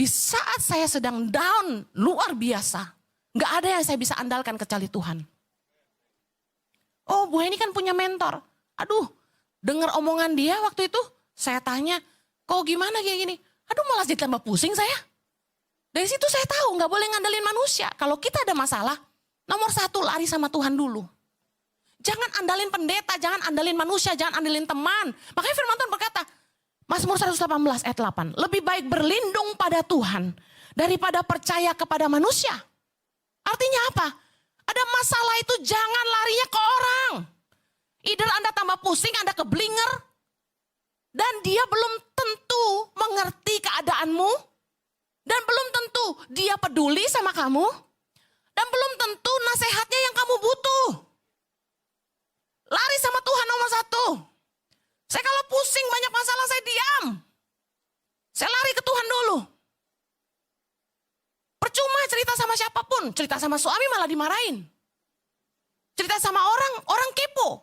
Di saat saya sedang down luar biasa, gak ada yang saya bisa andalkan kecuali Tuhan. Oh, Bu Heni kan punya mentor. Aduh, dengar omongan dia waktu itu, saya tanya, kok gimana gini-gini? Aduh, malah jadi tambah pusing saya. Dari situ saya tahu gak boleh ngandelin manusia. Kalau kita ada masalah, nomor satu lari sama Tuhan dulu. Jangan andalin pendeta, jangan andalin manusia, jangan andalin teman. Makanya firman Tuhan berkata, Mazmur 118 ayat 8, lebih baik berlindung pada Tuhan daripada percaya kepada manusia. Artinya apa? Ada masalah itu jangan larinya ke orang. Either Anda tambah pusing, Anda keblinger, dan dia belum tentu mengerti keadaanmu, dan belum tentu dia peduli sama kamu, dan belum tentu nasihatnya yang kamu butuh. Lari sama Tuhan nomor satu. Saya kalau pusing banyak masalah saya diam. Saya lari ke Tuhan dulu. Percuma cerita sama siapapun. Cerita sama suami malah dimarahin. Cerita sama orang kepo.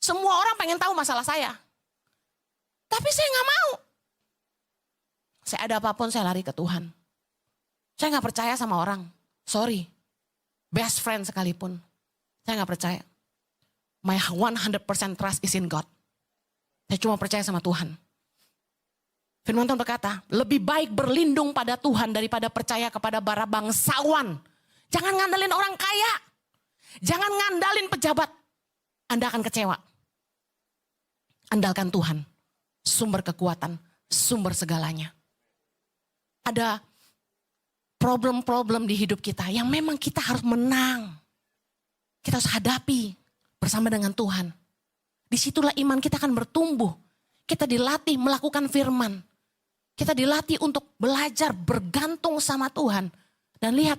Semua orang pengen tahu masalah saya. Tapi saya gak mau. Saya ada apapun saya lari ke Tuhan. Saya gak percaya sama orang. Sorry. Best friend sekalipun. Saya gak percaya. My 100% trust is in God. Saya cuma percaya sama Tuhan. Firman Tuhan berkata, lebih baik berlindung pada Tuhan daripada percaya kepada para bangsawan. Jangan ngandelin orang kaya. Jangan ngandalin pejabat. Anda akan kecewa. Andalkan Tuhan. Sumber kekuatan, sumber segalanya. Ada problem-problem di hidup kita yang memang kita harus menang. Kita harus hadapi bersama dengan Tuhan. Disitulah iman kita akan bertumbuh. Kita dilatih melakukan firman. Kita dilatih untuk belajar bergantung sama Tuhan. Dan lihat,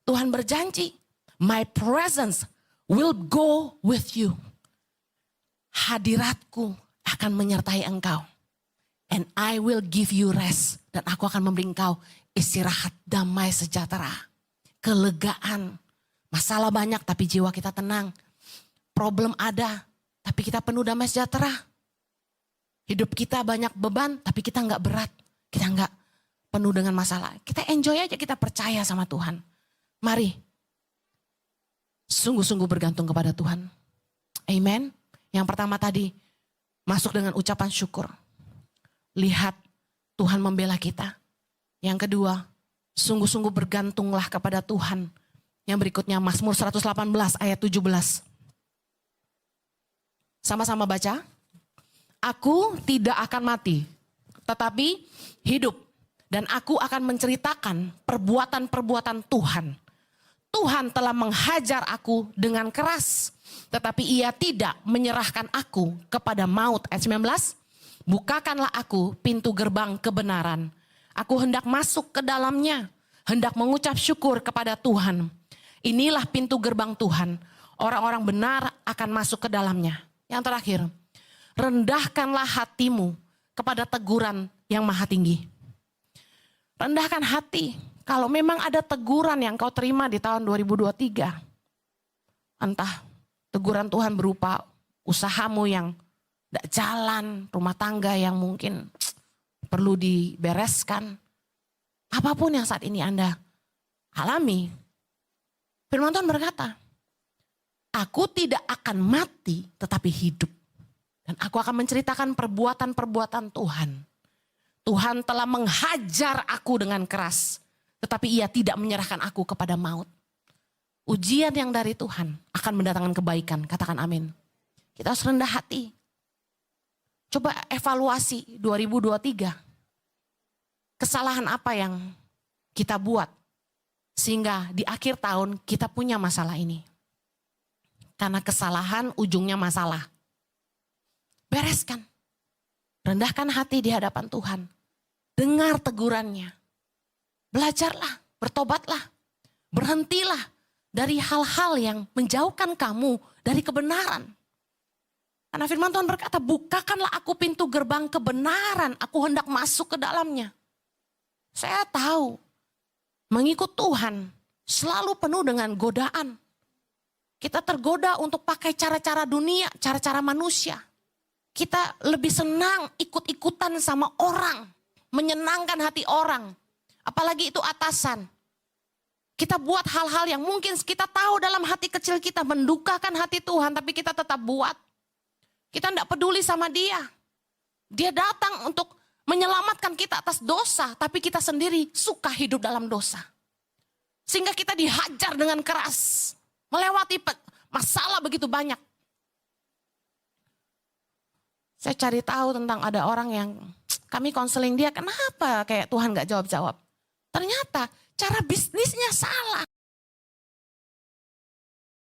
Tuhan berjanji, my presence will go with you. Hadiratku akan menyertai engkau. And I will give you rest. Dan aku akan memberi engkau istirahat, damai, sejahtera. Kelegaan. Masalah banyak tapi jiwa kita tenang. Problem ada tapi kita penuh damai sejahtera. Hidup kita banyak beban tapi kita gak berat. Kita gak penuh dengan masalah. Kita enjoy aja, kita percaya sama Tuhan. Mari. Sungguh-sungguh bergantung kepada Tuhan. Amen. Yang pertama tadi, masuk dengan ucapan syukur. Lihat Tuhan membela kita. Yang kedua, sungguh-sungguh bergantunglah kepada Tuhan. Yang berikutnya Mazmur 118 ayat 17. Sama-sama baca. Aku tidak akan mati, tetapi hidup. Dan aku akan menceritakan perbuatan-perbuatan Tuhan. Tuhan telah menghajar aku dengan keras, tetapi ia tidak menyerahkan aku kepada maut. Ayat 19. Bukakanlah aku pintu gerbang kebenaran. Aku hendak masuk ke dalamnya. Hendak mengucap syukur kepada Tuhan. Inilah pintu gerbang Tuhan. Orang-orang benar akan masuk ke dalamnya. Yang terakhir, rendahkanlah hatimu kepada teguran yang maha tinggi. Rendahkan hati. Kalau memang ada teguran yang kau terima di tahun 2023. Entah teguran Tuhan berupa usahamu yang tidak jalan, rumah tangga yang mungkin perlu dibereskan. Apapun yang saat ini Anda alami. Firman Tuhan berkata, aku tidak akan mati tetapi hidup. Dan aku akan menceritakan perbuatan-perbuatan Tuhan. Tuhan telah menghajar aku dengan keras. Tetapi ia tidak menyerahkan aku kepada maut. Ujian yang dari Tuhan akan mendatangkan kebaikan. Katakan amin. Kita harus rendah hati. Coba evaluasi 2023. Kesalahan apa yang kita buat. Sehingga di akhir tahun kita punya masalah ini. Karena kesalahan ujungnya masalah. Bereskan. Rendahkan hati di hadapan Tuhan. Dengar tegurannya. Belajarlah, bertobatlah. Berhentilah dari hal-hal yang menjauhkan kamu dari kebenaran. Karena firman Tuhan berkata, bukakanlah aku pintu gerbang kebenaran. Aku hendak masuk ke dalamnya. Saya tahu, mengikut Tuhan selalu penuh dengan godaan. Kita tergoda untuk pakai cara-cara dunia, cara-cara manusia. Kita lebih senang ikut-ikutan sama orang. menyenangkan hati orang. Apalagi itu atasan. Kita buat hal-hal yang mungkin kita tahu dalam hati kecil kita mendukakan hati Tuhan, tapi kita tetap buat. Kita tidak peduli sama dia. Dia datang untuk menyelamatkan kita atas dosa, tapi kita sendiri suka hidup dalam dosa. Sehingga kita dihajar dengan keras, melewati masalah begitu banyak. Saya cari tahu tentang ada orang yang kami konseling dia, kenapa kayak Tuhan gak jawab-jawab. Ternyata cara bisnisnya salah.